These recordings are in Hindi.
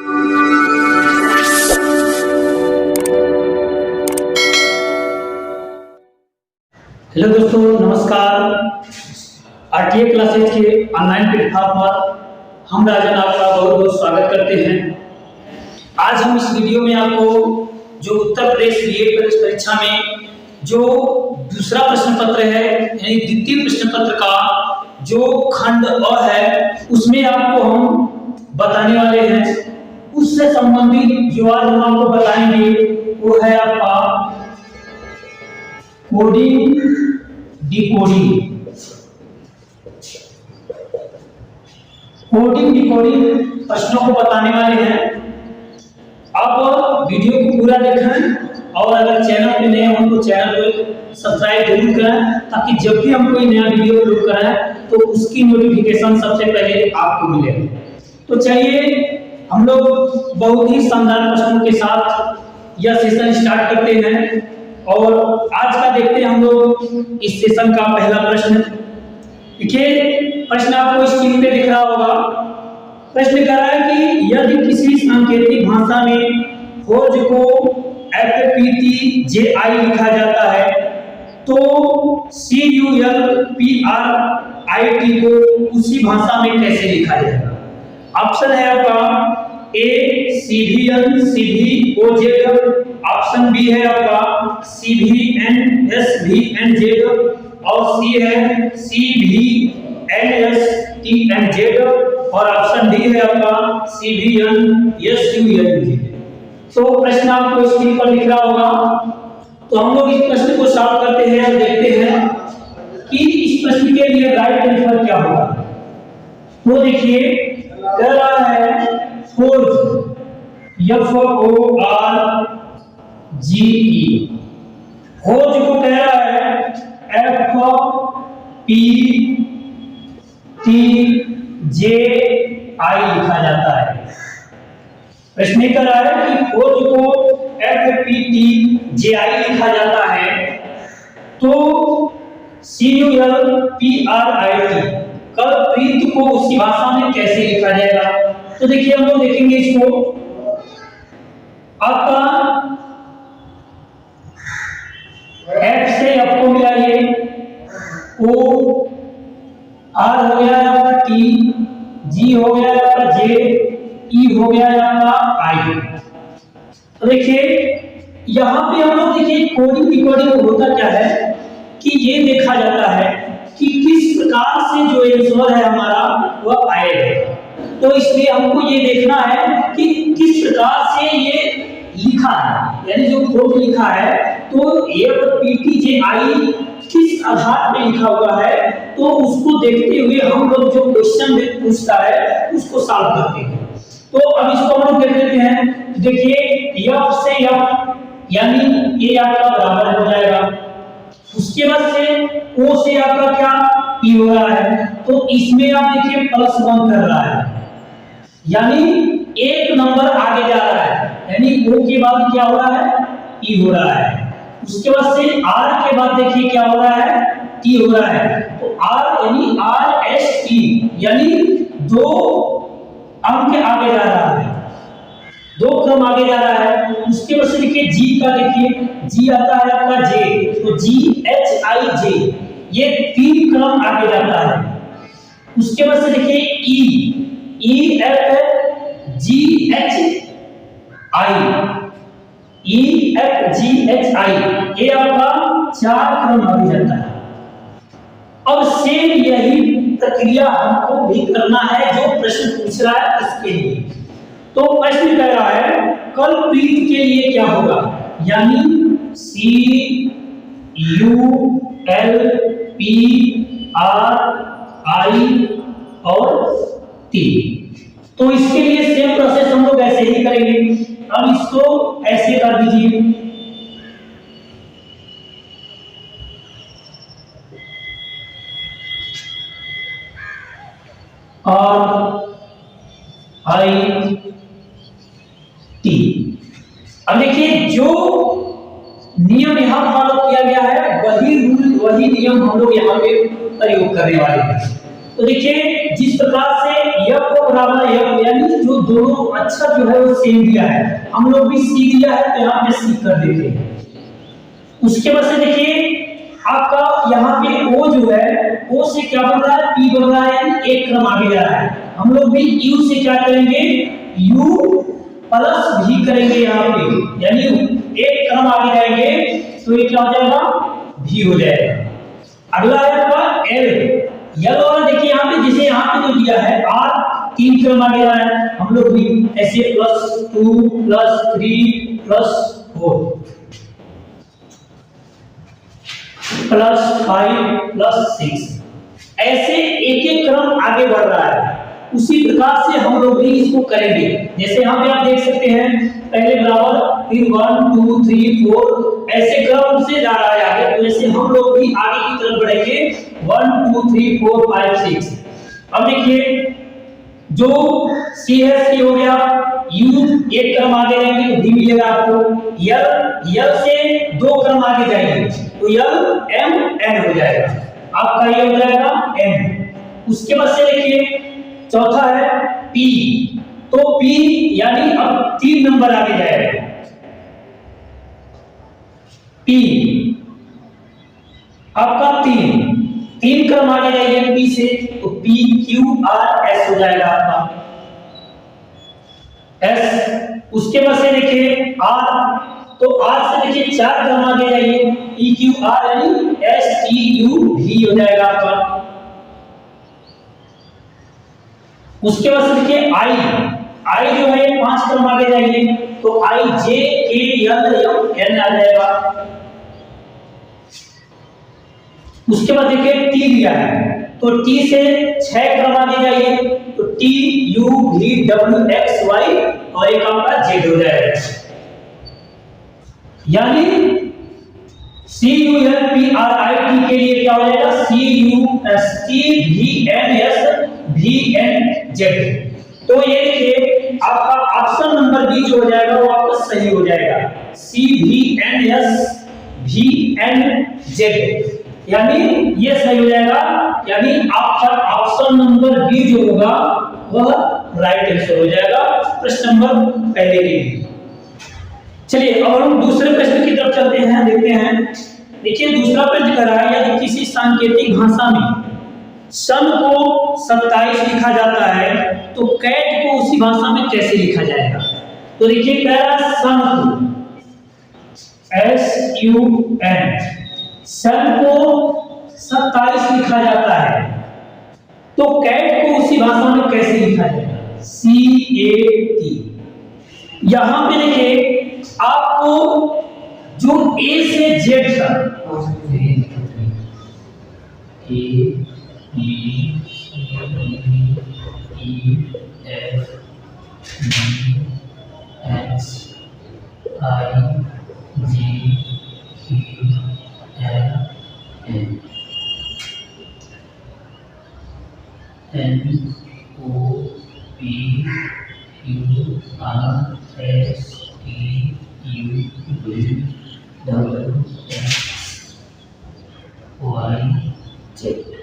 हेलो दोस्तों, नमस्कार। आरटीए क्लासेज के ऑनलाइन प्लेटफॉर्म पर हम राजन आपका बहुत बहुत स्वागत करते हैं। आज हम इस वीडियो में आपको जो उत्तर प्रदेश बीएड प्रवेश परीक्षा में जो दूसरा प्रश्न पत्र है यानी द्वितीय प्रश्न पत्र का जो खंड अ है उसमें आपको हम बताने वाले हैं। उससे संबंधित जो आज हम आपको बताएंगे वो है आपका कोडिंग डिकोडिंग प्रश्नों को बताने वाले हैं। आप वीडियो को पूरा देखें और अगर चैनल पे नए हो तो चैनल को सब्सक्राइब जरूर करें ताकि जब भी हम कोई नया वीडियो अपलोड करें तो उसकी नोटिफिकेशन सबसे पहले आपको मिले। तो चलिए हम लोग बहुत ही शानदार प्रश्नों के साथ यह सेशन स्टार्ट करते हैं और आज का देखते हैं हम लोग इस सेशन का पहला प्रश्न। देखिए प्रश्न आपको स्क्रीन पे दिख रहा होगा। प्रश्न कह रहा है कि यदि किसी सांकेतिक भाषा में खोज को FPTJI लिखा जाता है तो CULPRIT को उसी भाषा में कैसे लिखा जाएगा? ऑप्शन है आपका A CVN ऑप्शन बी है आपका CVNSVNZ और सी है CVNSTNZ और ऑप्शन डी है आपका CVNSUNZ। तो प्रश्न आपको स्क्रीन पर दिख रहा होगा। तो हम लोग इस प्रश्न को सॉल्व करते हैं और देखते हैं कि इस प्रश्न के लिए राइट आंसर क्या होगा। तो देखिए कह रहा है खोज FORGE खोज को कह रहा है FPTJI लिखा जाता है। प्रश्न कर रहा है कि खोज को FPTJI लिखा जाता है तो CULPRIT कल्प्रीत को उसी भाषा में कैसे लिखा जाएगा? तो देखिए हम लोग देखेंगे इसको। आपका F से F को मिलाइए, O R हो गया आपका T, G हो गया आपका J, E हो गया आपका I। तो देखिए यहाँ पे हम लोग देखिए कोडिंग डिकोडिंग होता क्या है कि ये देखा जाता है कि किस प्रकार से जो आंसर है हमारा वह आएगा। तो इसलिए हमको ये देखना है कि किस प्रकार से ये लिखा है, यानी जो खोज लिखा है तो FPTJI किस आधार पे लिखा हुआ है। तो उसको देखते हुए हम लोग जो क्वेश्चन पूछता है उसको सॉल्व करते हैं। तो अब इसको हम लोग देख लेते हैं। देखिए F से F यानी ये आपका बराबर हो जाएगा। उसके बाद से O से आपका क्या P हो रहा है तो इसमें आप देखिए +1 कर रहा है यानी एक नंबर आगे जा रहा है, यानी O के बाद क्या हो रहा है P हो रहा है। उसके बाद से R के बाद देखिए क्या हो रहा है T हो रहा है। तो R यानी RST यानी 2 अंक आगे जा रहा है, 2 क्रम आगे जा रहा है। उसके बाद से देखिए G का देखिए G आता है आपका J तो GHIJ ये 3 क्रम आगे जाता है। उसके बाद से देखिए EFGHI ये आपका 4 क्रम आगे जाता है। अब सेम यही प्रक्रिया हमको भी करना है जो प्रश्न पूछ रहा है इसके लिए। तो प्रश्न कह रहा है कल्प्रीत के लिए क्या होगा, यानी CULPRI और T। तो इसके लिए सेम प्रोसेस हम लोग ऐसे ही करेंगे। अब इसको ऐसे कर दीजिए RIT। अब देखिए जो नियम यहाँ फॉलो किया गया है वही नियम हम लोग यहाँ पे प्रयोग करने वाले हैं। तो देखिए जिस प्रकार से एफ बराबर एफ, यानी जो दोनों अक्षर जो है वो सेम दिया है, हम लोग भी सी दिया है तो यहाँ पे सी कर देते हैं। उसके बाद से देखिए आपका यहाँ पे ओ जो है, ओ से क्या बन रहा है, पी बन रहा है, एक क्रम आगे जा रहा है। हम लोग भी यू से क्या करेंगे, यू प्लस भी करेंगे यहाँ पे, यानी एक क्रम आगे जाएंगे तो ये क्या हो जाएगा, भी हो जाएगा। अगला है आपका एल, यल वाला देखिए यहाँ पे, जैसे यहाँ पे जो दिया है आर, तीन क्रम आगे जा रहा है, हम लोग भी ऐसे +2 +3 +4 +5 +6 ऐसे एक एक क्रम आगे बढ़ रहा है। उसी प्रकार से हम लोग भी इसको करेंगे। जैसे यहाँ पे आप देख सकते हैं पहले बराबर, फिर 1 2 3 4 ऐसे क्रम से जा रहा है आगे, तो ऐसे हम लोग भी आगे की तरफ बढ़ेंगे 1 2 3 4 5 6। अब देखिए जो सी है, सी हो गया, यू एक क्रम आगे जाएंगे तो भी मिलेगा आपको, यल से दो क्रम आगे जाएंगे तो यल एम एन हो जाएगा, आपका ये हो जाएगा एम। उसके बाद से देखिए चौथा है पी, तो पी यानी अब 3 नंबर आगे जाएगा, पी आपका 3 क्रम आगे जाएंगे पी से, तो पी क्यू आर एस हो जाएगा आपका एस। उसके बाद से देखिए आर, तो आर से देखिए 4 क्रम आगे जाइए, पी क्यू आर यानी एस टी यू भी हो जाएगा आपका। उसके बाद से देखिए आई जो है 5 क्रम आगे जाएंगे तो आई J K L M N आ जाएगा। उसके बाद देखिए टी दिया है, तो टी से 6 क्रम आगे जाइए तो T U V W X Y और एक आपका जेड हो जाएगा, यानी C U L P R I T के लिए क्या हो जाएगा, C U S T V N S V N Z. तो ये देखिए आपका ऑप्शन नंबर बी जो हो जाएगा वो आपका सही हो जाएगा, C V N S V N Z, यानी ये सही हो जाएगा, यानी आपका ऑप्शन नंबर बी जो होगा वह राइट आंसर हो जाएगा प्रश्न नंबर पहले के लिए। चलिए अब हम दूसरे प्रश्न की तरफ चलते हैं, देखते हैं। देखिए दूसरा प्रश्न कह रहा है यदि किसी सांकेतिक भाषा में सन को 27 लिखा जाता है तो कैट को उसी भाषा में कैसे लिखा जाएगा। तो देखिए कह रहा है सन को एस यू एन, सन को 27 लिखा जाता है तो कैट को उसी भाषा में कैसे लिखा जाएगा, सी ए टी। यहां पे देखिए आपको जो ए से जेड तक, A B E F G H I J K L M N O P Q R S T U V W X Y Z.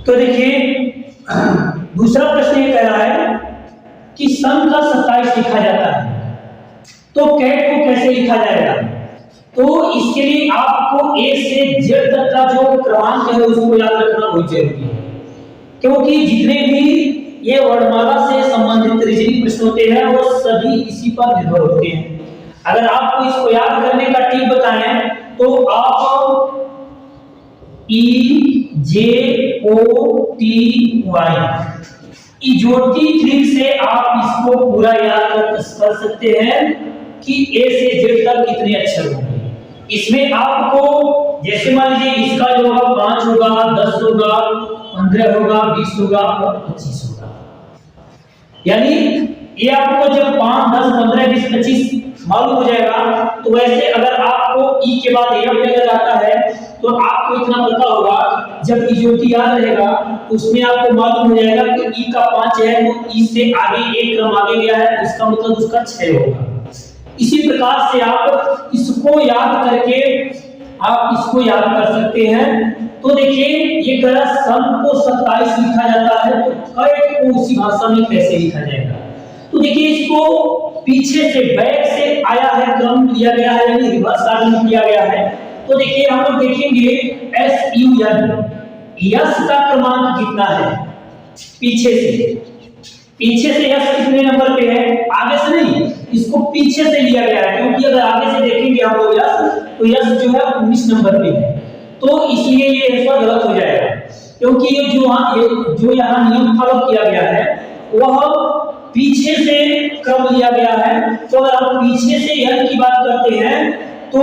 तो देखिए दूसरा प्रश्न ये कह रहा है कि सन का 27 लिखा जाता है तो कैट को कैसे लिखा जाएगा। तो इसके लिए आपको ए से जेड तक का जो क्रमांक है उसको याद रखना बहुत जरूरी है, क्योंकि जितने भी ये वर्णमाला से संबंधित रीजनिंग प्रश्न होते हैं वो सभी इसी पर निर्भर होते हैं। अगर आपको इसको याद करने का टिप बताएं तो आप E J O T Y इजोटी ट्रिक से आप इसको पूरा याद कर सकते हैं कि ए से जेड तक कितने अक्षर होंगे। इसमें आपको जैसे मान लीजिए इसका जो होगा 5 होगा, 10 होगा, 15 होगा, 20 होगा और 25 होगा। यानी ये आपको जब 5, 10, 15, 20, 25 मालूम हो जाएगा तो वैसे अगर आपको ई के बाद एफ अगर आता है तो आपको इतना पता होगा, जब इजोटी याद रहेगा तो उसमें आपको मालूम हो जाएगा कि ई का 5 है तो ई से आगे एक क्रम आगे गया है, इसका मतलब उसका 6 होगा। इसी प्रकार से आप इसको याद करके आप इसको याद कर सकते हैं। तो देखिए ये कह रहा सम को 27 लिखा जाता है तो कैट को उसी भाषा में कैसे लिखा जाएगा। तो देखिए इसको पीछे से बैक से आया है, क्रम लिया गया है, यानी रिवर्स आर्डर में किया गया है। तो देखिए हम लोग देखेंगे एस यू एन यस का क्रमांक कितना है पीछे से यस कितने नंबर पे है, आगे से नहीं, इसको पीछे से लिया गया है, क्योंकि अगर आगे से देखेंगे हम लोग यस तो यस जो है 19 नंबर पे है, तो इसलिए ये आंसर गलत हो जाएगा। क्योंकि ये जो यहाँ नियम फॉलो किया गया है वह पीछे से क्रम लिया गया है। तो अगर हम पीछे से यस की बात करते हैं तो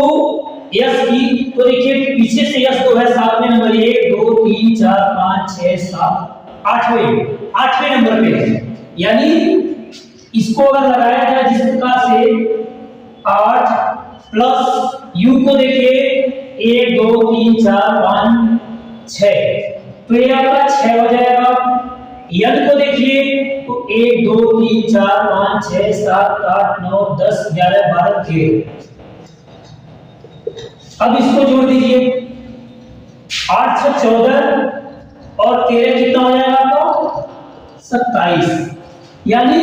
यस की, तो देखिए पीछे से यस तो है 7वें नंबर, 1 2 3 4 5 6 7 8वें नंबर पे है। यानी इसको अगर लगाया जाए जिस प्रकार से 8 प्लस यू को देखिए 1 2 3 4 5 6 तो ये आपका 6 हो जाएगा। एन को देखिए तो 1 2 3 4 5 6 7 8 9 10 11 12 13। अब इसको जोड़ दीजिए 8 से 14 और 13 कितना हो जाएगा आपका 27। यानी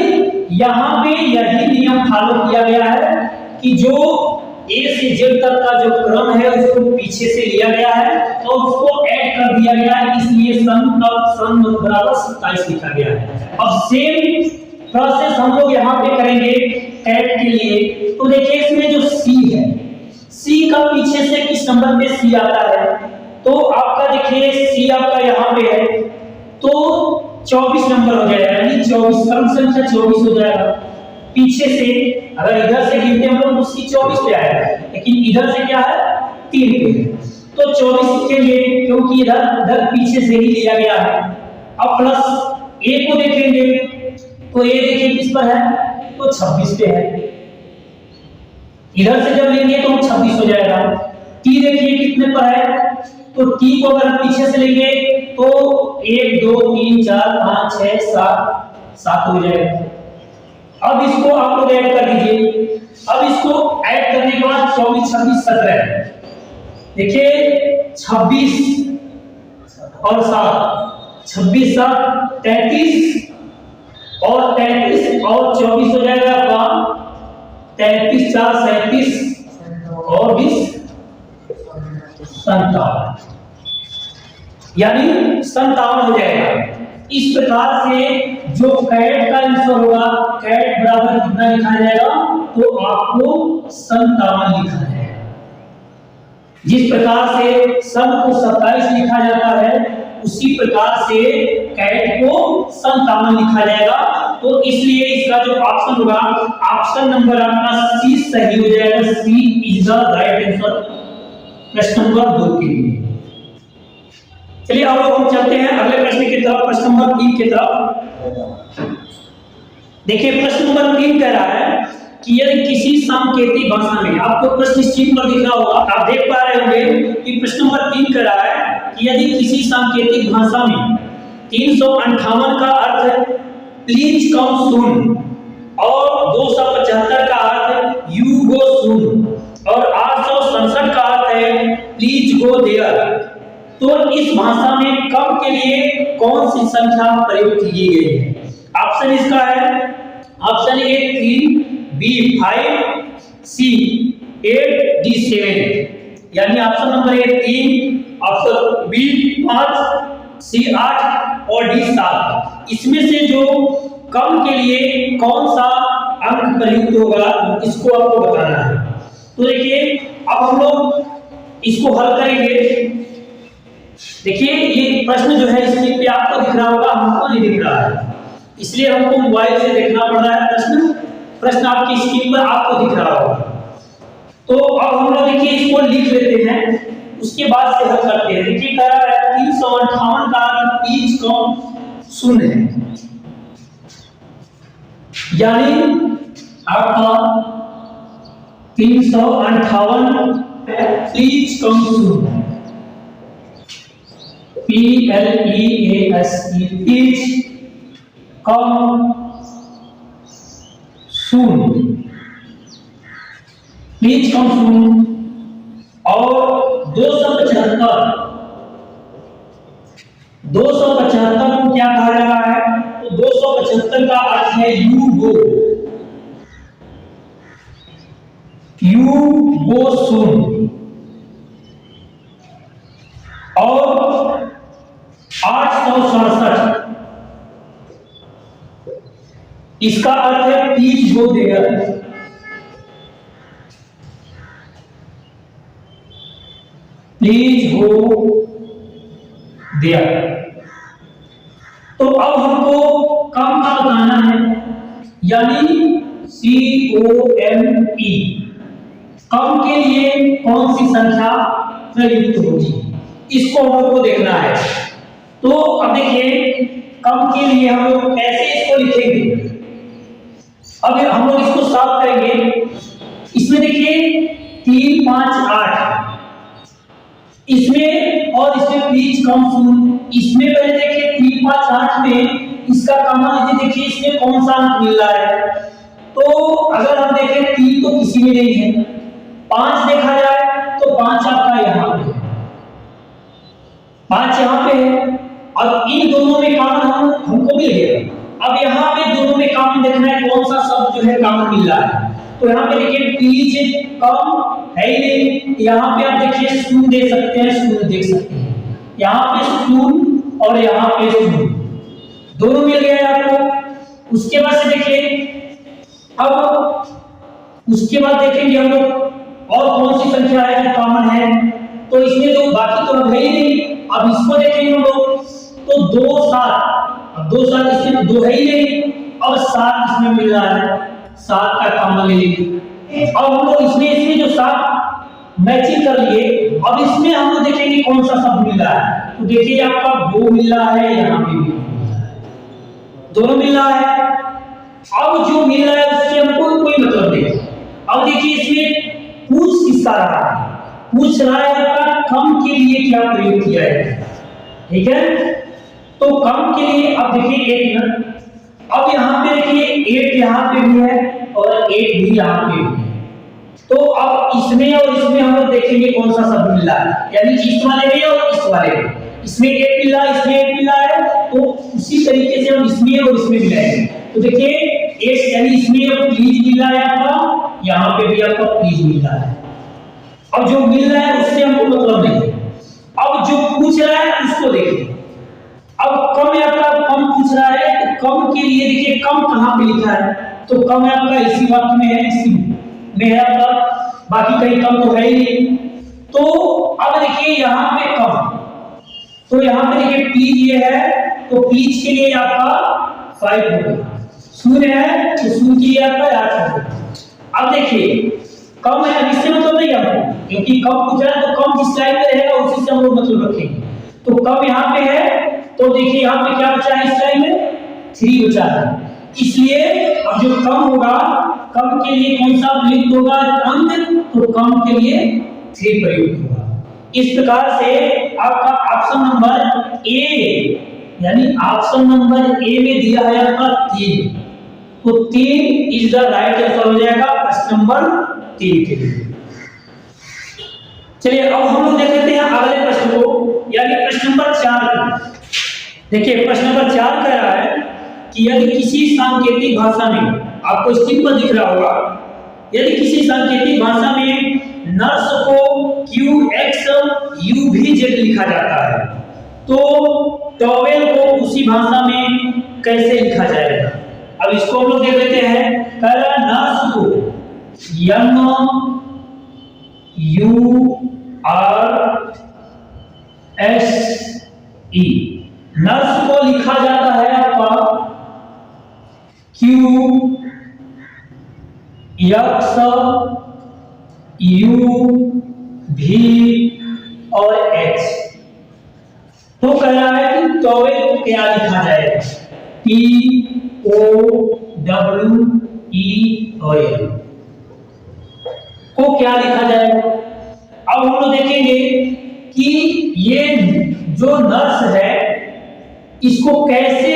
यहां पे यही नियम फॉलो किया गया है कि जो ए से जेड तक का जो क्रम है उसको पीछे से लिया गया है और उसको ऐड कर दिया गया है, इसलिए सम बराबर 27 लिखा गया है। अब सेम प्रोसेस हम लोग यहाँ पे करेंगे कैट के लिए। तो देखिए इसमें जो सी है, सी का पीछे से किस नंबर पे सी आता है, तो आपका देखिए सी आपका यहाँ पे है तो 24 नंबर हो जाएगा, यानी 24 क्रम संख्या 24 हो जाएगा। पीछे से अगर इधर से गिनते हम लोग तो सी 24 पे आएगा, लेकिन इधर से क्या है 3 पे, तो 24 लिखेंगे क्योंकि इधर पीछे से ही लिया गया है। अब प्लस ए को देखेंगे तो ए देखिए किस पर है तो 26 पे है, इधर से जब लेंगे तो 26 हो जाएगा। टी देखिए कितने पर है तो टी को अगर पीछे से लेंगे तो 1 2 3 4 5 6 7 हो जाएगा। अब इसको आप लोग ऐड कर दीजिए। अब इसको ऐड करने के बाद 24 26 17 देखिए 26 और 7 26 7 33 और 33 और 24 हो जाएगा आपका 33 4 37 और 20 57, यानी 57 हो जाएगा। इस प्रकार से जो कैट का आंसर होगा, कैट बराबर कितना लिखा जाएगा तो आपको 57 लिखा है। जिस प्रकार से सम को 27 लिखा जाता है उसी प्रकार से कैट को 57 लिखा जाएगा। तो इसलिए इसका जो ऑप्शन होगा, ऑप्शन नंबर आपका सी सही हो जाएगा। सी इज द राइट आंसर प्रश्न नंबर 2 के लिए। चलिए अब हम चलते हैं अगले प्रश्न की तरफ, प्रश्न नंबर 3 की तरफ। देखिए प्रश्न नंबर 3 कह रहा है कि यदि किसी सांकेतिक भाषा में, आपको प्रश्न स्क्रीन पर दिख रहा होगा, आप देख पा रहे होंगे कि प्रश्न नंबर 3 कह रहा है कि यदि किसी सांकेतिक भाषा में 358 का अर्थ है प्लीज कम सून और 275 का अर्थ यू गो सून और 867 का अर्थ है प्लीज गो देयर, तो इस भाषा में कम के लिए कौन सी संख्या प्रयुक्त की गई है। ऑप्शन इसका है option A 3, B 5, C 8, D 7, यानी option number A 3, option B 5, C 8 और डी 7। इसमें से जो कम के लिए कौन सा अंक प्रयुक्त होगा इसको आपको बताना है। तो देखिए अब हम लोग इसको हल करेंगे। देखिए ये प्रश्न जो है स्क्रीन पे आपको दिख रहा होगा, हमको नहीं दिख रहा है, इसलिए हमको मोबाइल से देखना पड़ रहा है। प्रश्न आपकी स्क्रीन पर आपको दिख रहा होगा। तो अब हम लोग देखिए इसको लिख लेते हैं, उसके बाद से हल करते हैं। देखिए कह रहा है 358 का बीज कौन शून्य है, यानी आपका 358 प्लीज कम शून्य, PLEASE प्लीज कम शून्य, प्लीज कम शून्य। और 275 को क्या कहा जा रहा है? तो 275 का अर्थ है यू गो शून्य। और 867 इसका अर्थ है please go there, please go there. तो अब हमको कम का बताना है, यानी COME, कम के लिए कौन सी संख्या प्रयुक्त होगी, इसको हम लोग को देखना है। तो अब देखिए कम के लिए हम लोग कैसे इसको लिखेंगे। अब हम लोग इसको साफ करेंगे। इसमें देखिए 3, 5, 8, इसमें और इसमें प्लीज कम शून्य। इसमें पहले देखिए 3, 5, 8 में इसका कॉमन देखिए इसमें कौन सा अंक मिल रहा है। तो अगर हम देखें 3 तो किसी में नहीं है, 5 देखा जाए तो 5 आपका यहाँ पे है, 5 यहाँ पे है। अब इन दोनों में कॉमन हमको मिल गया। अब यहाँ पे दोनों में कॉमन देखना है कौन सा शब्द जो है कॉमन मिल रहा है। तो यहाँ पे देखिए प्लीज कम है ही नहीं, यहाँ पे आप देखिए शून्य दे सकते हैं, शून्य देख सकते हैं, यहाँ पे शून्य और यहाँ पे शून्य दोनों मिल गए आपको। उसके बाद से देखिए अब उसके बाद देखेंगे हम लोग और कौन सी संख्या है जो कॉमन है। तो इसमें तो बाकी तो है ही नहीं। अब इसको देखेंगे हम लोग तो 2, 7, अब 2, 7 इसमें 2 है ही नहीं, अब 7 इसमें मिल रहा है, 7 का कॉमन ले लीजिए। अब हम लोग इसमें जो 7 मैचिंग कर लिए, अब इसमें हम लोग देखेंगे कौन सा शब्द मिल रहा है। तो देखिए आपका 2 मिल रहा है, यहाँ पे भी दोनों मिल रहा है। अब जो मिल रहा है उससे हमको कोई मतलब नहीं। अब देखिए इसमें पूछ किसका रहा है, पूछ रहा है आपका कम के लिए क्या प्रयोग किया है, ठीक है। तो कम के लिए अब देखिए 1 मिनट, अब यहाँ पे देखिए 8 यहाँ पे भी है और 8 भी यहाँ पे भी है। तो अब इसमें और इसमें हम लोग देखेंगे कौन सा शब्द मिल रहा है, यानी इस वाले में और इस वाले में। इसमें 8 मिल रहा है, इसमें 8 मिल रहा है, तो उसी तरीके से हम इसमें और इसमें मिलाएंगे। तो देखिए 8 यानी इसमें प्लीज मिल रहा है आपका, यहाँ पे भी आपका प्लीज मिल रहा है। अब जो मिल रहा है उससे हमको मतलब नहीं। अब जो पूछ रहा है उसको देखिए। अब कम है आपका, कम पूछ रहा है, तो कम के लिए देखिए कम कहाँ पे लिखा है। तो कम है आपका इसी वाक्य में है, इसी में है आपका, बाकी कहीं कम तो है ही नहीं। तो अब देखिए यहाँ पे कम, तो यहाँ पे देखिए प्लीज ये है, तो प्लीज के लिए आपका 5 हो गया, शून्य है तो शून्य के लिए आपका 8 हो गया। अब देखिए कम है, अब इससे मतलब नहीं हमको, क्योंकि कम पूछ रहा है तो कम जिस लाइन में रहेगा उसी से हम लोग मतलब रखेंगे। तो कम यहाँ पे है, तो देखिए यहाँ पे क्या बचा है, इस लाइन में 3 बचा है। इसलिए अब जो कम होगा, कम के लिए कौन सा प्रयुक्त होगा अंक, तो कम के लिए 3 प्रयुक्त होगा। इस प्रकार से आपका ऑप्शन नंबर ए, यानी ऑप्शन नंबर ए में दिया है आपका 3, तो 3 इज द राइट आंसर हो जाएगा प्रश्न नंबर 3 के लिए। चलिए अब हम लोग देख लेते हैं अगले प्रश्न को, यानी प्रश्न नंबर 4। देखिए प्रश्न नंबर 4 कह रहा है कि यदि किसी सांकेतिक भाषा में, आपको स्क्रीन पर दिख रहा होगा, यदि किसी सांकेतिक भाषा में नर्स को QXUVZ लिखा जाता है, तो टॉवेल को उसी भाषा में कैसे लिखा जाएगा? अब इसको हम लोग देख लेते हैं। पहला नर्स को NURSE, नर्स को लिखा जाता है आपका QXUV और X। तो कह रहा है कि टॉवेल को क्या लिखा जाएगा? TOWEL को क्या लिखा जाएगा? अब हम लोग देखेंगे कि ये जो नर्स है इसको कैसे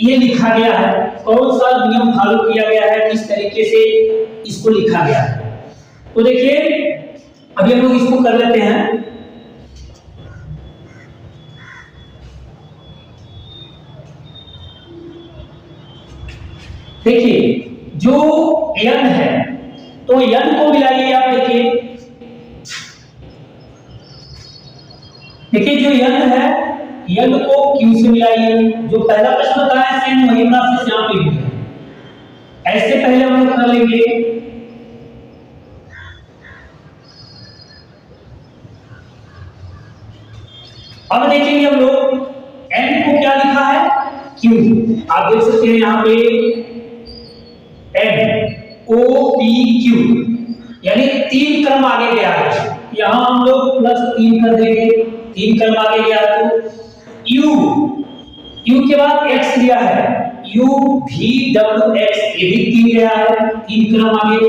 ये लिखा गया है, कौन सा नियम फॉलो किया गया है, किस तरीके से इसको लिखा गया है। तो देखिए अभी हम लोग इसको कर लेते हैं। देखिए जो n है तो n को मिलाइए आप। देखिए जो n है n को q से मिलाइए। जो पहला प्रश्न बताया सेम वही प्रोसेस यहां पे भी है। ऐसे पहले हम लोग कर लेंगे। अब देखेंगे हम लोग n को क्या लिखा है? q। आप देख सकते हैं यहां पे NOPQ यानी 3 क्रम आगे गया है। यहां हम लोग +3 कर देंगे, 3 क्रम आगे गया। तो U के बाद X दिया है, UVWX ये भी 3 गया है, 3 क्रम आगे।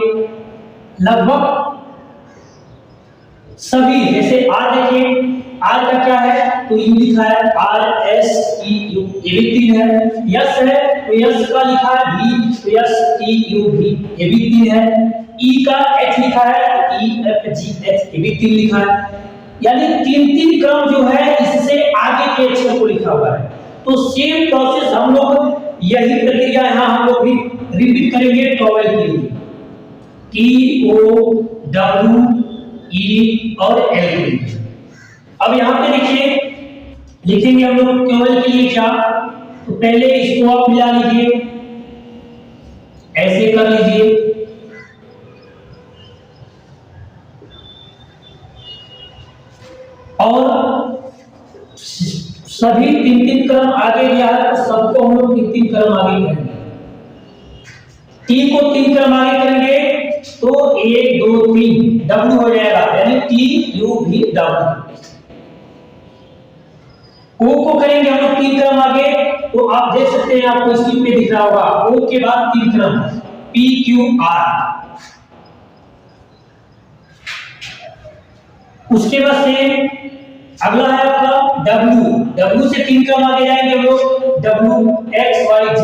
लगभग सभी जैसे R देखिए, R का क्या है तो U लिखा है RSTU ये भी 3 है। S है तो S का लिखा है V तो STUV ये भी 3 है। E का H लिखा है EFGH ये भी 3 लिखा है। यानी 3 क्रम जो है इससे आगे के अक्षर को लिखा हुआ है। तो सेम प्रोसेस हम लोग यही प्रक्रिया यहां हम लोग भी रिपीट करेंगे टॉवेल के लिए। TOWE और L के लिए। अब यहां पे देखिए लिखेंगे हम लोग टॉवेल के लिए क्या, तो पहले इसको आप मिला लीजिए, ऐसे कर लीजिए। और सभी 3 क्रम आगे गया है तो सबको हम लोग 3 क्रम आगे करेंगे। T को 3 क्रम आगे करेंगे तो 1 2 3 W हो जाएगा यानी TUVW। O को करेंगे हम लोग 3 क्रम आगे तो आप देख सकते हैं आपको स्क्रीन पे दिख रहा होगा O के बाद 3 क्रम PQR। उसके बाद से अगला है आपका W से 3 क्रम आगे जाएंगे हम लोग WXYZ।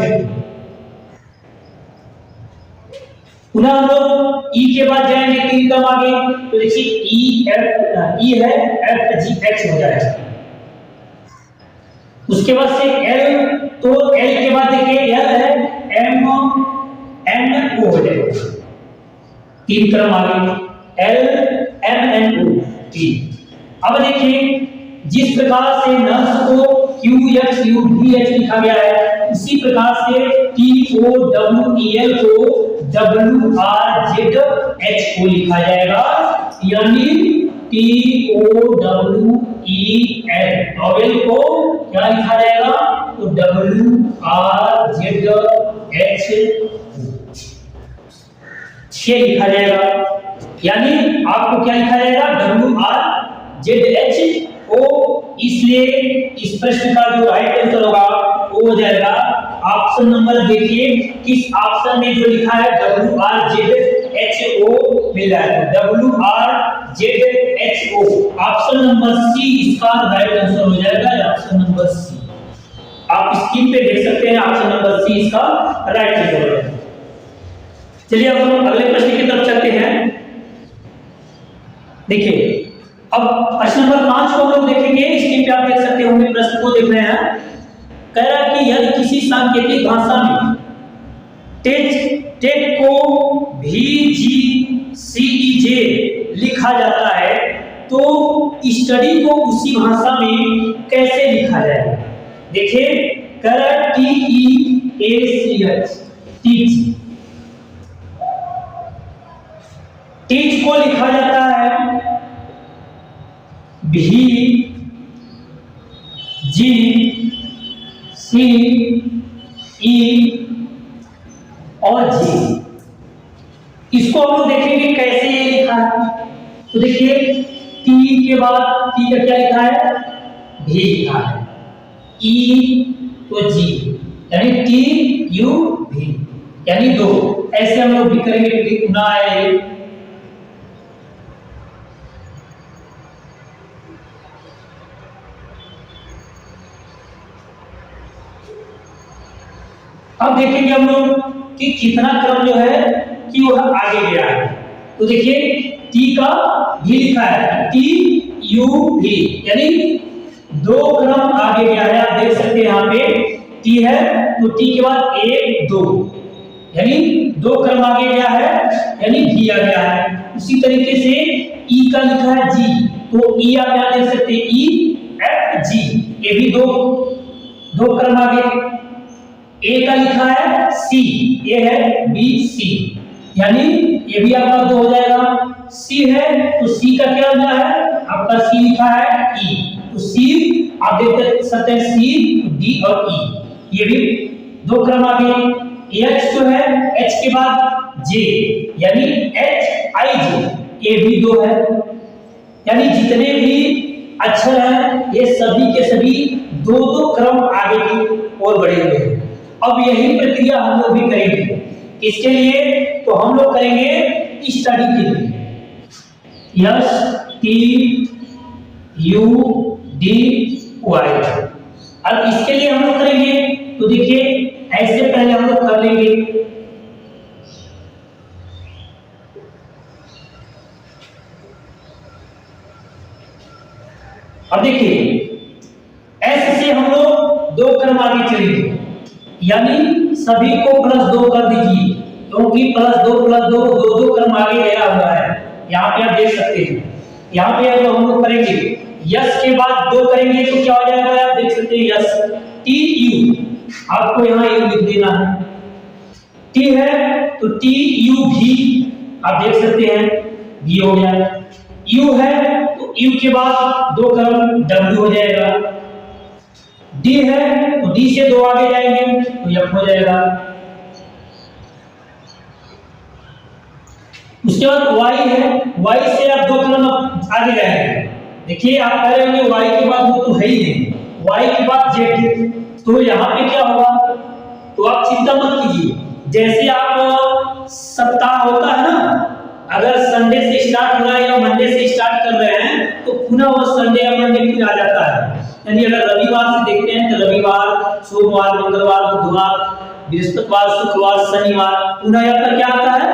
पुनः हम लोग E के बाद जाएंगे 3 क्रम आगे तो देखिए E है FGX हो जाएगा। उसके बाद से L तो L के बाद देखिए L है MNO हो जाएगा। 3 क्रम आगे LMNO। अब देखिए जिस प्रकार से नर्स को QXUVH लिखा गया है उसी प्रकार से TOWEL को WRZH को लिखा जाएगा। यानी TOWEL टॉवेल को क्या लिखा जाएगा तो WRZH ये लिखा जाएगा। यानी आपको क्या लिखा जाएगा WRZH ओ। इसलिए इस प्रश्न का जो राइट आंसर होगा वो हो जाएगा ऑप्शन नंबर। देखिए किस ऑप्शन में जो लिखा है WRZHO मिल रहा है WRZHO। ऑप्शन नंबर सी इसका राइट आंसर हो जाएगा, ऑप्शन नंबर सी। आप स्क्रीन पे देख सकते हैं ऑप्शन नंबर सी इसका राइट आंसर है। चलिए अब हम अगले प्रश्न की तरफ चलते हैं। देखिए अब प्रश्न नंबर 5 को हम लोग देखेंगे। स्क्रीन पे आप देख सकते होंगे, प्रश्न को देख रहे हैं। कह रहा है कि यदि किसी सांकेतिक भाषा में टेक को VGC CEJ लिखा जाता है, तो स्टडी को उसी भाषा में कैसे लिखा जाएगा? देखिए, कर TEACH, टीच, टीच को लिखा जाता है VGCE और G। इसको हम लोग देखेंगे कैसे ये लिखा है। तो देखिए, टी के बाद टी का क्या लिखा है? भी लिखा है। ई तो जी, यानी TUV, यानी दो। ऐसे हम लोग भी करेंगे, क्लिक ना आए। अब देखेंगे हम लोग कि कितना क्रम जो है कि वह आगे गया है। तो देखिए, टी का भी लिखा है, TUV, यानी दो क्रम आगे गया है। आप देख सकते हैं यहाँ पे टी है, तो टी के बाद 1 2, यानी दो क्रम आगे गया है, यानी भी आ गया है। उसी तरीके से ई का लिखा है जी, तो ई आप यहाँ देख सकते हैं EFG, ये भी दो क्रम आगे। ए का लिखा है सी, ये है BC, यानी ये भी आपका 2 हो जाएगा। सी है तो सी का क्या होना है? आपका सी लिखा है ई, तो सी आप देख सकते हैं सी, डी और ई, ये भी दो क्रम आगे। एच जो है, एच के बाद जे, यानी HIJ, ये भी 2 है। यानी जितने भी अक्षर हैं ये सभी के सभी दो क्रम आगे की ओर बढ़े हुए हैं। अब यही प्रक्रिया हम लोग भी करेंगे। इसके लिए तो हम लोग करेंगे स्टडी के लिए STUDY। अब इसके लिए हम लोग करेंगे, तो देखिए ऐसे पहले हम लोग कर लेंगे। अब देखिए, ऐसे से हम लोग दो क्रम आगे चलेंगे, यानी सभी को +2 कर दीजिए, क्योंकि +2 दो क्रम आगे गया हुआ है। यहाँ पे आप देख सकते हैं, यहाँ पे तो हम लोग करेंगे यस के बाद 2 करेंगे तो क्या हो जाएगा? आप देख सकते हैं यस, TU, आपको यहाँ यू लिख देना है। टी है तो TUV, आप देख सकते हैं भी हो गया। यू है तो यू के बाद 2 क्रम W हो जाएगा। डी है तो डी से 2 आगे जाएंगे तो F हो जाएगा। उसके बाद Y है, Y से आप 2 क्रम आगे जाएंगे। देखिए, आप कह रहे होंगे Y के बाद वो तो है ही नहीं, Y के बाद Z, तो यहाँ पे क्या होगा? तो आप चिंता मत कीजिए। जैसे आप सप्ताह होता है ना, अगर संडे से स्टार्ट हो रहा है या मंडे से स्टार्ट कर रहे हैं, तो पुनः वो संडे या मंडे फिर आ जाता है। यानी अगर रविवार से देखते हैं तो रविवार, सोमवार, मंगलवार, बुधवार, बृहस्पतिवार, शुक्रवार, शनिवार, पुनः आपका क्या आता है?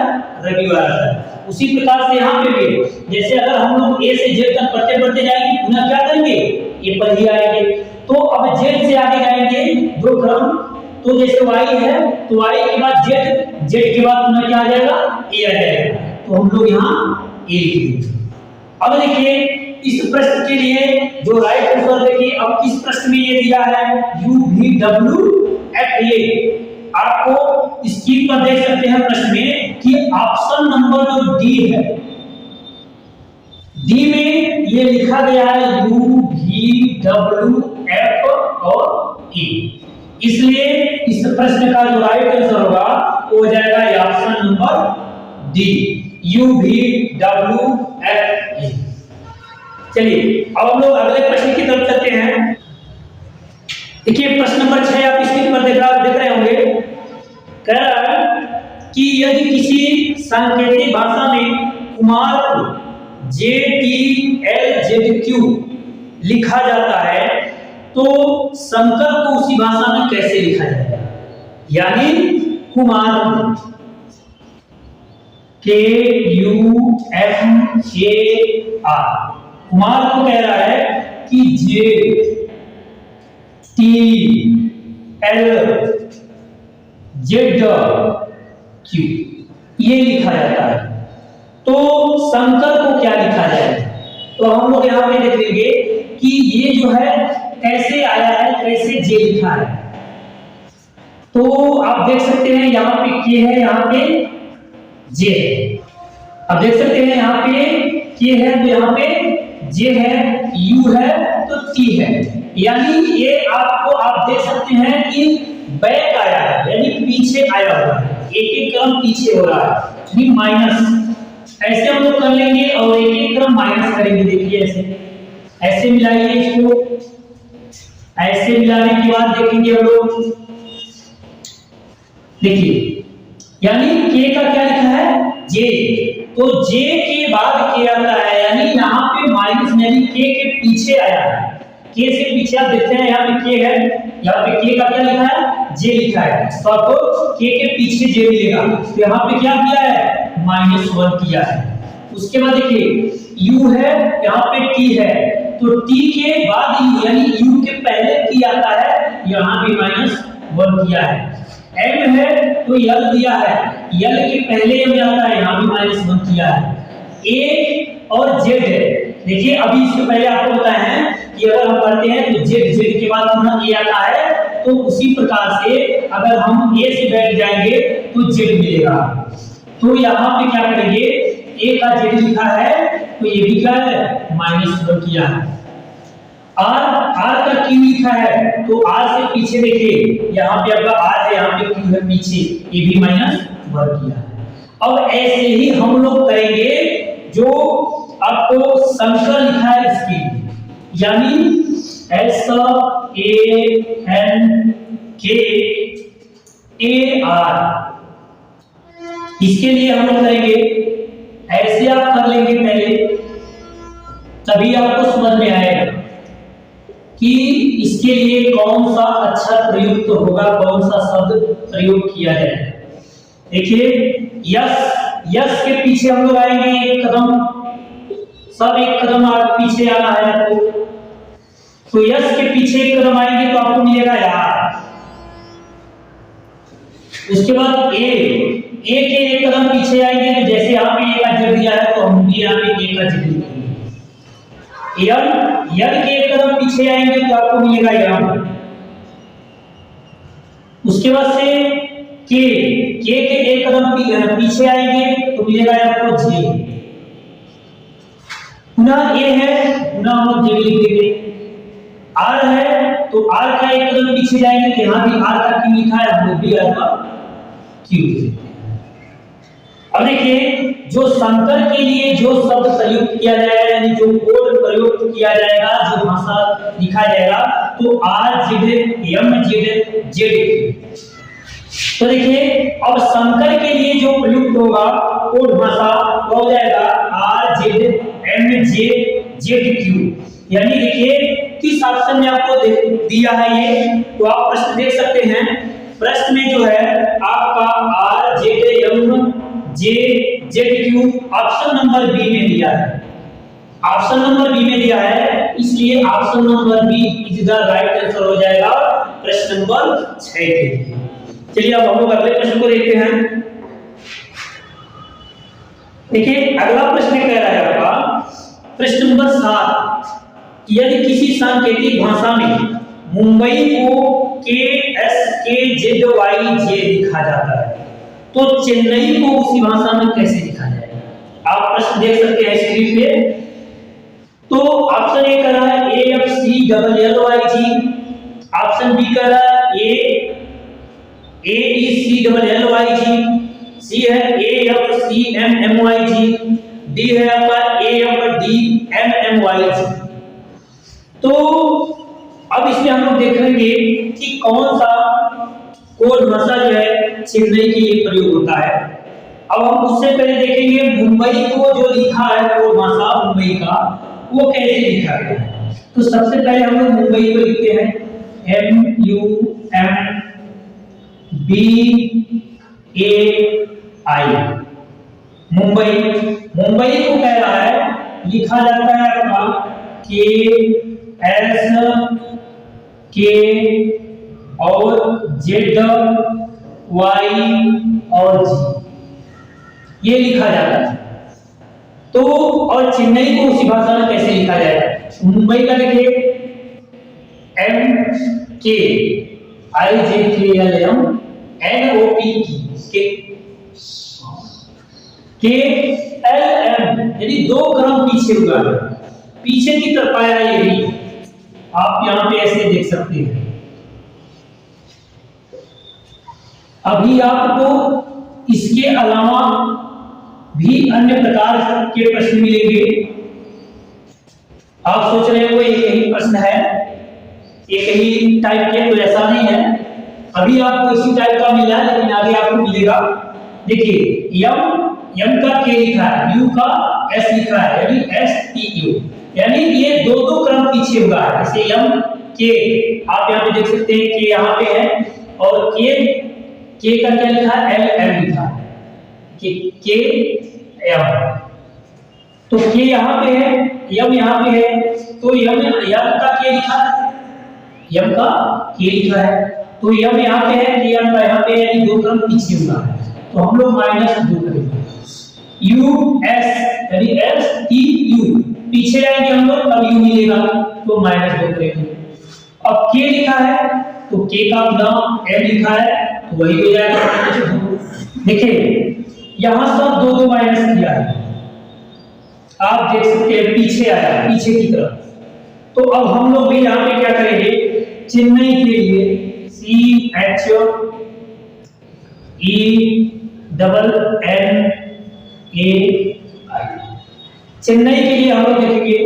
रविवार आता है। उसी प्रकार से यहाँ पे भी, जैसे अगर हम लोग ए से जेड तक बढ़ते जाएंगे, पुनः क्या करेंगे? ए पर ही आएंगे। तो अब जेड से आगे जाएंगे 2 क्रम, तो जैसे Y है तो Y के बाद Z के बाद पुनः क्या आ जाएगा? ए आ जाएगा। तो हम लोग यहाँ ए लिखेंगे। अब देखिए, इस प्रश्न के लिए जो राइट आंसर देखिए, अब किस प्रश्न में ये दिया है? UVWFA। आपको स्क्रीन पर देख सकते हैं प्रश्न में कि ऑप्शन नंबर जो डी है, डी में ये लिखा गया है UVWF और E, इसलिए इस प्रश्न का जो राइट आंसर होगा वो हो जाएगा ऑप्शन नंबर डी, UVWFA। चलिए, अब हम लोग अगले प्रश्न की तरफ चलते हैं। देखिए, प्रश्न नंबर 6 आप स्क्रीन पर देख रहे होंगे। कह रहा है कि यदि किसी सांकेतिक भाषा में कुमार को JTLZQ लिखा जाता है, तो शंकर को उसी भाषा में कैसे लिखा जाएगा? यानी कुमार KUMAR, कुमार को कह रहा है कि JTLZQ ये लिखा जाता है। तो संकर को क्या लिखा जाए? तो हम लोग यहाँ पे देख लेंगे कि ये जो है कैसे आया है, कैसे जे लिखा है। तो आप देख सकते हैं यहाँ पे के है, यहाँ पे जे है। अब देख सकते हैं यहाँ पे के है तो यहाँ पे जे है, यू है तो टी है। यानी ये आपको आप देख सकते हैं कि बैक आया है, यानी पीछे आया हुआ है, एक एक क्रम पीछे हो रहा है, यानी माइनस। ऐसे हम लोग कर लेंगे और एक एक क्रम माइनस करेंगे। देखिए ऐसे मिलाइए इसको, ऐसे मिलाने के बाद देखेंगे हम लोग, देखिए यानी के का क्या लिखा है, जे। तो जे के बाद के आता है, यानी यहाँ पे माइनस, यानी के पीछे आया है। के से पीछे आप देखते हैं यहाँ पे के है, यहाँ पे के का क्या लिखा है, जे लिखा है, तो आपको के पीछे जे मिलेगा। तो यहाँ पे क्या किया है, -1 किया है। उसके बाद देखिए u है, यहाँ पे t है, तो t के बाद u, यानी u के पहले t आता है, यहाँ पे -1 किया है। m है तो l दिया है, l के पहले m आता है, यहाँ भी -1 किया है। a और z है, देखिए अभी इसके पहले आपको बताया है कि अगर हम पढ़ते हैं तो z के बाद पुनः a आता है, तो उसी प्रकार से अगर हम a से बैठ जाएंगे तो z मिलेगा। तो यहाँ पे क्या करेंगे, a का z लिखा है तो ये भी क्या है, -1 किया है। r का q लिखा है, तो r से पीछे देखिए यहाँ पे आपका r है, यहाँ पे q है पीछे, ये भी -1 किया है। अब ऐसे ही हम लोग करेंगे जो आपको संकर लिखा है इसके लिए, यानी SANKAR, इसके लिए हम लोग करेंगे ऐसे, आप कर लेंगे पहले, तभी आपको समझ में आएगा कि इसके लिए कौन सा अक्षर प्रयुक्त होगा, कौन सा शब्द प्रयोग किया जाए। देखिए यस के पीछे हम लोग आएंगे एक कदम, सब एक कदम पीछे आना है आपको। तो यस के पीछे एक कदम आएंगे तो आपको मिलेगा यार। उसके बाद ए के एक कदम पीछे आएंगे, तो जैसे यहाँ पे ए का z दिया है तो हम भी यहाँ पे ए का z लिखेंगे। यल के एक कदम पीछे आएंगे तो आपको मिलेगा यम। उसके बाद से के एक कदम पीछे आएंगे तो मिलेगा आपको जे। पुनः ए है, पुनः हम जे लिख देंगे। आर है तो आर का एक कदम पीछे जाएंगे तो यहाँ भी आर का क्यू लिखा है, हम लोग भी आर का क्यू लिख देते हैं। अब देखिए जो संकर के लिए जो शब्द प्रयुक्त किया जाएगा, यानी जो कोड प्रयुक्त किया जाएगा, जो भाषा लिखा जाएगा, तो R Z M Z Z. तो देखिए अब संकर के लिए जो प्रयुक्त होगा कोड भाषा वो हो जाएगा R Z M J Z Q. यानी देखिए किस ऑप्शन में आपको दिया है ये, तो आप प्रश्न देख सकते हैं। प्रश्न में जो है आपका R Z M J Z Q option number B में दिया है, ऑप्शन नंबर बी में दिया है, इसलिए option number B is the right answer हो जाएगा प्रश्न नंबर 6 के लिए। चलिए अब हम लोग अगले प्रश्न को देखते हैं। देखिए अगला प्रश्न कह रहा है आपका प्रश्न नंबर 7, यदि किसी सांकेतिक भाषा में मुंबई को KSKZYJ लिखा जाता है तो चेन्नई को उसी भाषा में कैसे लिखा जाएगा। आप प्रश्न देख सकते हैं स्क्रीन पे। तो ऑप्शन ए कर रहा है AFCLLYG, ऑप्शन बी कर रहा है AECLLYG, सी है AFCMMYG, डी है आपका AFDMMYG। तो अब इसमें हम लोग देखेंगे कि कौन सा कोड भाषा जो है चेन्नई के लिए प्रयोग होता है। अब हम उससे पहले देखेंगे मुंबई को जो लिखा है कोड भाषा मुंबई का, वो कैसे लिखा गया है। तो सबसे पहले हम लोग मुंबई को लिखते हैं MUMBAI, मुंबई को कह रहा है लिखा जाता है आपका KSK और ZY और G, ये लिखा जाता है। तो और चेन्नई को उसी भाषा में कैसे लिखा जाएगा? मुंबई का देखिए MKIJKLMNOP यानी 2 क्रम पीछे हुआ है, पीछे की तरफ आया ये भी आप यहां पे ऐसे देख सकते हैं। अभी आपको इसके अलावा भी अन्य प्रकार के प्रश्न मिलेंगे। आप सोच रहे हो एक ही प्रश्न है, एक ही टाइप के, तो ऐसा नहीं है। अभी आपको इसी टाइप का मिला है, लेकिन आगे आपको मिलेगा। देखिए यम का के लिखा है, यू का एस लिखा है, यानी STU, यानी ये 2 क्रम पीछे हुआ है। जैसे यम के आप यहाँ पे देख सकते हैं कि यहाँ पे है, और के का क्या लिखा है? LM लिखा है, के एम। तो के यहाँ पे है, यम यहाँ पे है, तो यम का के लिखा है, यम का के लिखा है, तो यम यहाँ पे है, के यम का यहाँ पे है, यानी 2 क्रम पीछे हुआ है। तो हम लोग -2 करेंगे। US यानी STU पीछे आएंगे हम लोग, तब यू मिलेगा, तो -2 करेंगे। अब के लिखा है तो के का नाम M लिखा है, तो वही हो जाएगा -2। देखिए यहां सब 2 माइनस किया है, आप देख सकते हैं पीछे आया, पीछे की तरफ। तो अब हम लोग भी यहाँ पे क्या करेंगे? चेन्नई के लिए CHENNAI, चेन्नई के लिए हम लोग लिखेंगे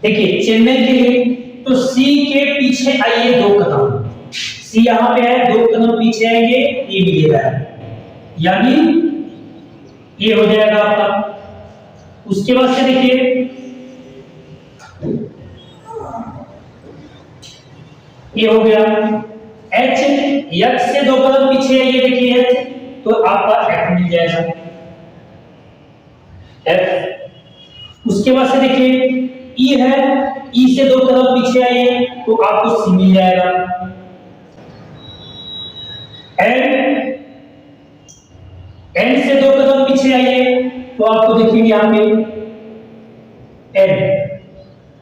देखिए चेन्नई के लिए, तो सी के पीछे आइए 2 कदम, सी यहां पे है, 2 कदम पीछे आएंगे, ये मिलेगा, यानी ये हो जाएगा आपका। उसके बाद से देखिए ये हो गया H, H से 2 कदम पीछे आइए, देखिए H, तो आपका F मिल जाएगा, F। उसके बाद से देखिए E है, E से 2 कदम पीछे आइए, तो आपको C मिल जाएगा, N से 2 कदम पीछे आइए, तो आपको देखिए यहाँ पे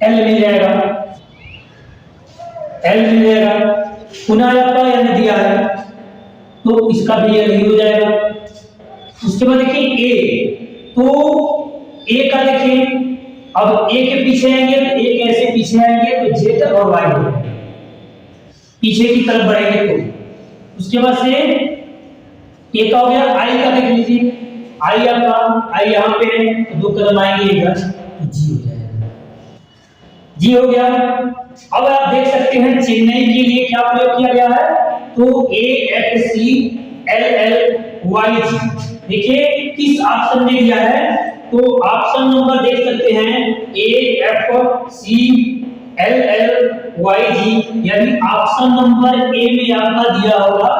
L मिल जाएगा, L मिल जाएगा। पुनः आपका N दिया है, तो इसका भी L ही हो जाएगा। उसके बाद देखिए A, तो A का देखिए, अब A के पीछे आएंगे तो A कैसे पीछे आएंगे, तो Z और Y पीछे की तरफ बढ़ेंगे, तो उसके बाद से A का हो गया। I का देख लीजिए, I आपका, I यहाँ पे है, तो 2 कदम आएंगे इधर, तो G हो जाएगा, G हो गया। अब आप देख सकते हैं चेन्नई के लिए क्या प्रयोग किया गया है, तो AFCLLYG। देखिए किस ऑप्शन में दिया है, तो ऑप्शन नंबर देख सकते हैं AFCLLYG, यानी ऑप्शन नंबर ए में आपका दिया होगा,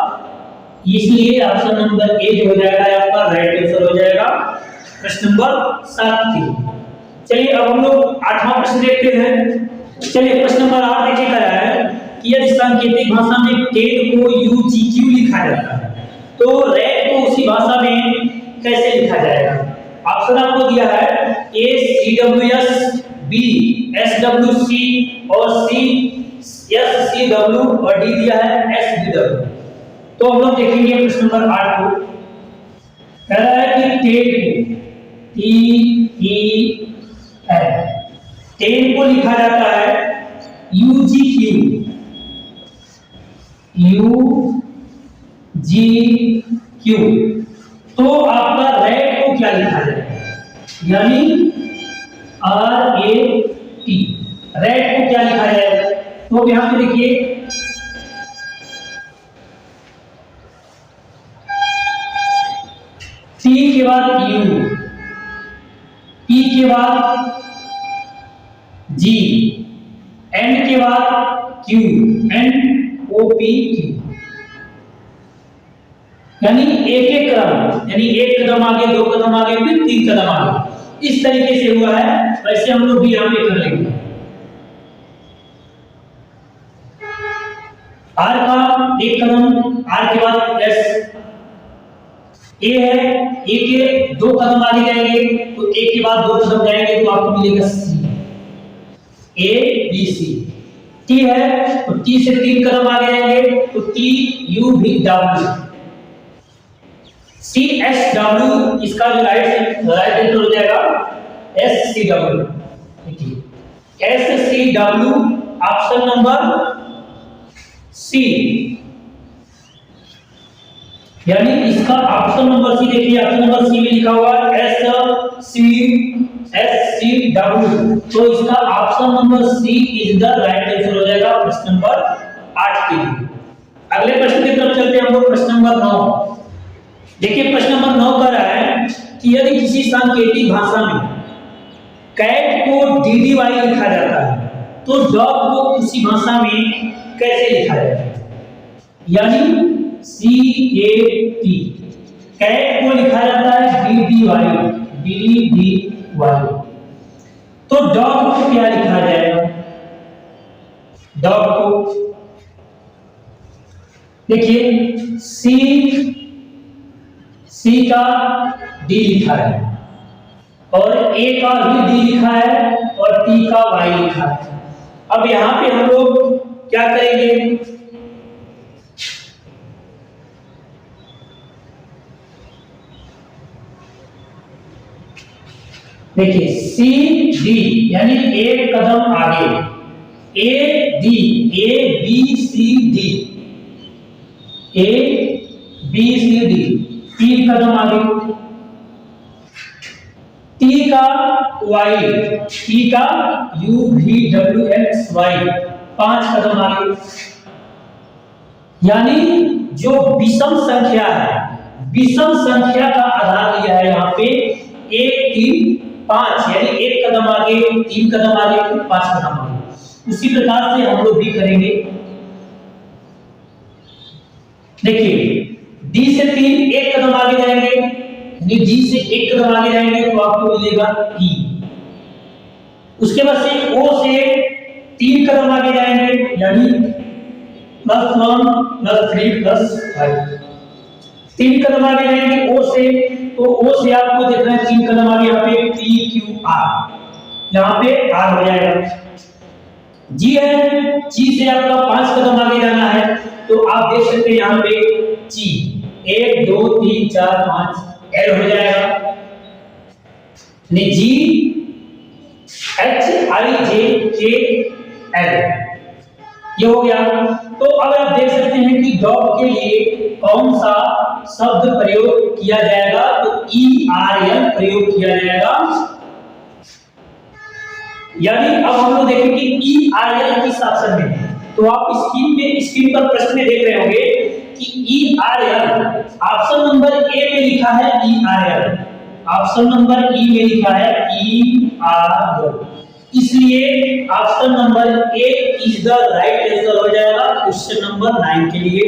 इसलिए ऑप्शन नंबर ए जो हो जाएगा आपका राइट आंसर हो जाएगा प्रश्न नंबर 7 के। चलिए अब हम लोग 8वां प्रश्न देखते हैं। चलिए प्रश्न नंबर 8 देखिए क्या है कि यदि सांकेतिक भाषा में टेन को UGQ लिखा जाता है, तो रेड को उसी भाषा में कैसे लिखा जाएगा? ऑप्शन आपको दिया है ACWS, B SWC और C SCW और D दिया है SBW। तो हम लोग देखेंगे प्रश्न नंबर 8 को। कह रहा है कि टेन को लिखा जाता है UGQ, तो आपका रेड को क्या लिखा जाएगा, यानी RAT, रेड को क्या लिखा जाएगा? तो यहां पे देखिए T के बाद U, P के बाद G, N के बाद Q, NOPQ, यानी एक एक क्रम, यानी 1 कदम आगे, 2 कदम आगे, फिर 3 कदम आगे। इस तरीके से हुआ है, वैसे हम लोग भी यहाँ पे कर लेंगे। आर का एक कदम, आर के बाद एस, ए है, ए के 2 कदम आगे जाएंगे तो ए के बाद 2 कदम जाएंगे तो आपको मिलेगा सी, ए बी सी। टी है तो टी से 3 कदम आगे जाएंगे तो T U V W, C S W, इसका जो राइट आंसर हो जाएगा एस सी डब्ल्यू। देखिए S C W option number C, यानी इसका ऑप्शन नंबर सी। देखिए ऑप्शन नंबर सी में लिखा हुआ है एस सी डब्ल्यू, तो इसका option number C is the right answer हो जाएगा प्रश्न नंबर 8 के लिए। अगले प्रश्न की तरफ चलते हैं हम लोग, प्रश्न नंबर 9। देखिए प्रश्न नंबर 9 कह रहा है कि यदि किसी सांकेतिक भाषा में कैट को डीडीवाई लिखा जाता है तो डॉग को उसी भाषा में कैसे लिखा जाता है? यानी सी ए टी, कैट को लिखा जाता है डीडीवाई, डीडीवाई, तो डॉग को क्या लिखा जाएगा? डॉग को देखिए सी का डी लिखा है और ए का भी डी लिखा है और टी का वाई लिखा है। अब यहां पे हम लोग क्या करेंगे? देखिए सी डी यानी एक कदम आगे, A D, A B C D, A B C D 3 कदम आगे, टी का वाई, टी का U V W X Y 5 कदम आगे। यानी जो विषम संख्या है, विषम संख्या का आधार लिया है यहाँ पे 1 3 5, यानी 1 कदम आगे, 3 कदम आगे, 5 कदम आगे। उसी प्रकार से हम लोग भी करेंगे। देखिए डी से 3 1 कदम आगे जाएंगे, यानी डी से 1 कदम आगे जाएंगे तो आपको मिलेगा ई। उसके बाद से ओ से 3 कदम आगे जाएंगे, यानी +1 +3 +5, 3 कदम आगे जाएंगे ओ से, तो ओ से आपको देखना है 3 कदम आगे यहाँ पे पी क्यू आर, यहाँ पे आर हो जाएगा। जी है, जी से आपका 5 कदम आगे जाना है तो आप देख सकते हैं यहाँ पे जी 1 2 3 4 5 एल हो जाएगा, जी H I J K L, ये हो गया। तो अब आप देख सकते हैं कि डॉग के लिए कौन सा शब्द प्रयोग किया जाएगा, तो ई आर एल प्रयोग किया जाएगा। यानी अब हम लोग देखेंगे ई आर एल किस ऑप्शन में है, तो आप स्क्रीन पर प्रश्न में देख रहे होंगे कि E R L option number ए में लिखा है E R L, option number ई में लिखा है ई आर एल, इसलिए option number A is the right answer हो जाएगा क्वेश्चन नंबर 9 के लिए।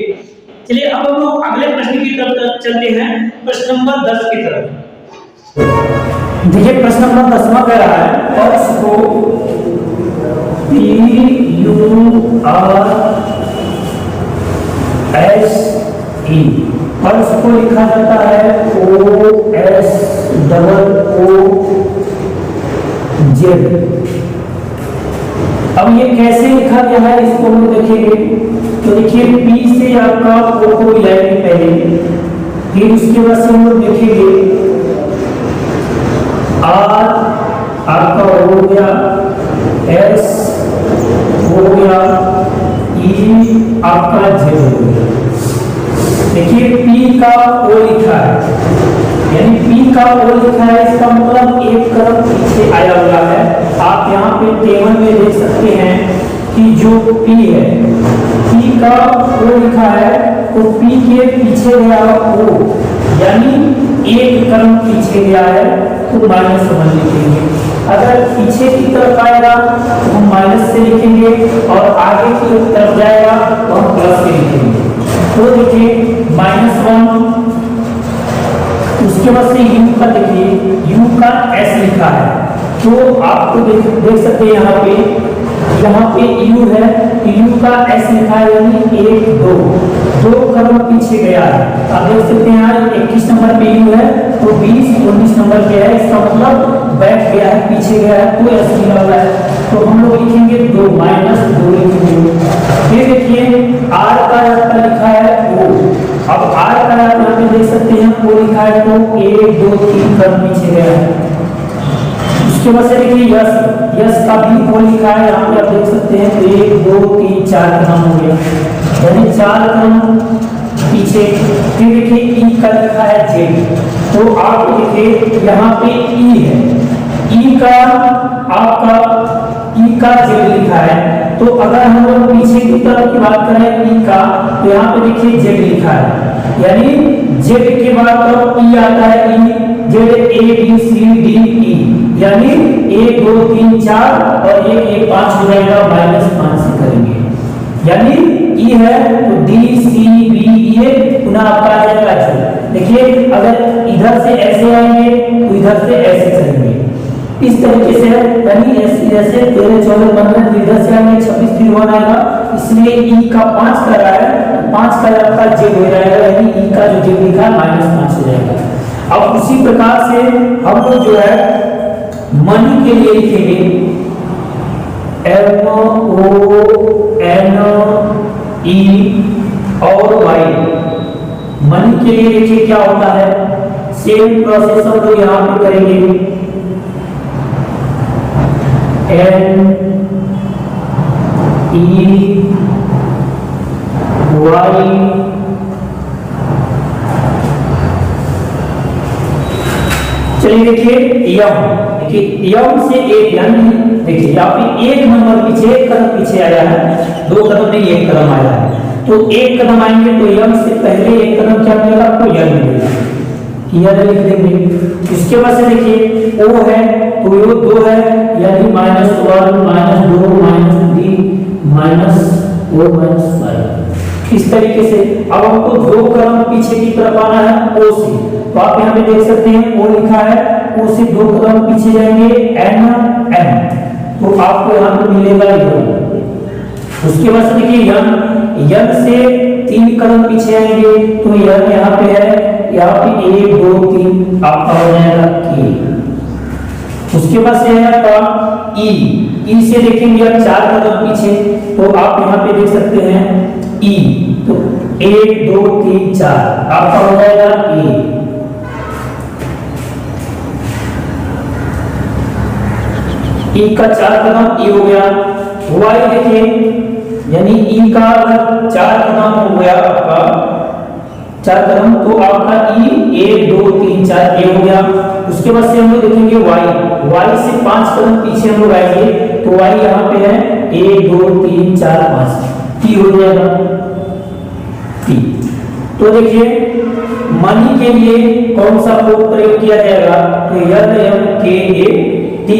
चलिए अब हम लोग अगले प्रश्न की तरफ चलते हैं, प्रश्न नंबर 10 की तरफ। देखिए प्रश्न नंबर 10वां कह रहा है पर्स को P U R S E, purse को लिखा जाता है O S double O Z. अब ये कैसे लिखा गया है इसको हम देखेंगे। तो देखिए पी से आपका ओ को मिलाएंगे पहले, फिर उसके बाद से हम लोग देखेंगे आर आपका हो गया, एस हो गया, ई आपका जेड हो गया। देखिए पी का ओ लिखा है, यानी पी का ओ लिखा है, इसका मतलब एक कदम पीछे आया हुआ है। आप यहाँ पे टेबल में देख सकते हैं कि जो पी है, पी का ओ लिखा है, तो पी के पीछे गया ओ, यानी एक कदम पीछे गया है तो -1 लिखेंगे। अगर पीछे की तरफ आएगा तो हम माइनस से लिखेंगे और आगे की तरफ जाएगा तो हम प्लस से लिखेंगे। तो देखिए -1, उसके बाद से यू का देखिए, यू का एस लिखा है, तो आपको देख सकते हैं यहाँ पे यू है, तो यू का एस लिखा है, यानी 1 2 कदम पीछे गया है। आप देख सकते हैं यहाँ 21 नंबर पे यू है, तो 20 19 नंबर पे है, इसका मतलब बैठ गया है, पीछे गया है, तो एस लिखा हुआ है, तो हम लोग लिखेंगे 2 -2 लिखेंगे। फिर देखिए आर का लिखा है ओ, अब आर का यहाँ पे देख सकते हैं ओ लिखा है, तो 1 2 3 कदम पीछे गया है। उसके बाद से देखिए यस का भी ओ लिखा है, यहाँ पे आप देख सकते हैं 1 2 3 4 कदम हो गया, यानी 4 कदम पीछे। फिर देखिए ई का लिखा है जेड, तो आप देखिए यहाँ पे ई है, ई का जेड लिखा है, तो अगर हम लोग पीछे की तरफ की बात करें ई का, तो यहाँ पे देखिए जेड लिखा है, यानी जेड के बाद तो ई आता है, E Z A B C D E, यानी 1 2 3 4 और 1 1 5 हो जाएगा, -5 से करेंगे, यानी ई है तो डी सी बी ए पुनः आपका आ जाएगा जेड। देखिए अगर इधर से ऐसे आएंगे तो इधर से ऐसे करेंगे, इस तरीके से, यानी ऐसे 13 14 15 इधर से आएंगे, 26 फिर 1 आएगा, इसलिए ई का 5 कर रहा है, 5 का आपका जेड हो जाएगा, यानी ई का जो जेड लिखा है -5 हो जाएगा। अब उसी प्रकार से हम लोग जो है मनी के लिए लिखेंगे MONE और वाई। मनी के लिए देखिए क्या होता है, सेम प्रोसेस हम लोग यहाँ पे करेंगे, NEY चलिए देखिए यम से एक, यानी देखिए यहाँ पे 1 नंबर पीछे, 1 कदम पीछे आया है, 2 कदम नहीं 1 कदम आया है, तो 1 कदम आएंगे तो यम से पहले 1 कदम क्या मिलेगा आपको, यम मिलेगा, यह लिख देंगे। इसके बाद से देखिए ओ है, तो ये 2 है, यानी -1 -2 -3 -4 इस तरीके से। अब हमको 2 कदम पीछे की तरफ आना है ओ से, तो आप यहाँ पे देख सकते हैं ओ लिखा है, ओ से 2 कदम पीछे जाएंगे एन एम, तो आपको यहाँ पे मिलेगा यम। उसके बाद से देखिए यम से 3 कदम पीछे आएंगे, तो यम यहाँ पे है, यहाँ पे 1 2 3 आपका हो जाएगा के। उसके बाद से है आपका ई से देखेंगे आप 4 कदम पीछे, तो आप यहाँ पे देख सकते हैं ई, तो 1 2 3 4 आपका हो जाएगा ए। ई का 4 कदम ई हो गया। वाई देखिए, यानी ई का 4 कदम हो गया आपका, 4 कदम, तो आपका ई 1 2 3 4 ए हो गया। उसके बाद से हम लोग देखेंगे वाई से 5 कदम पीछे हम लोग आएंगे, तो वाई यहाँ पे है 1 2 3 4 5 टी हो जाएगा टी। तो देखिए मनी के लिए कौन सा कोड प्रयोग किया जाएगा, तो यल एम के ए टी,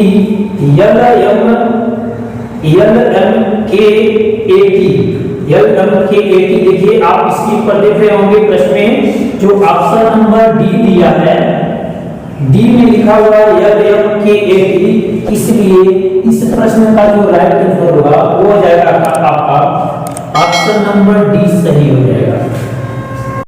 यल एम के ए टी, यल एम के ए टी। देखिए आप स्क्रीन पर देख रहे होंगे प्रश्न में जो ऑप्शन नंबर डी दिया है, डी में लिखा हुआ है यल एम के ए टी, इसलिए इस प्रश्न का जो राइट आंसर होगा वो हो जाएगा आपका ऑप्शन नंबर डी सही हो जाएगा।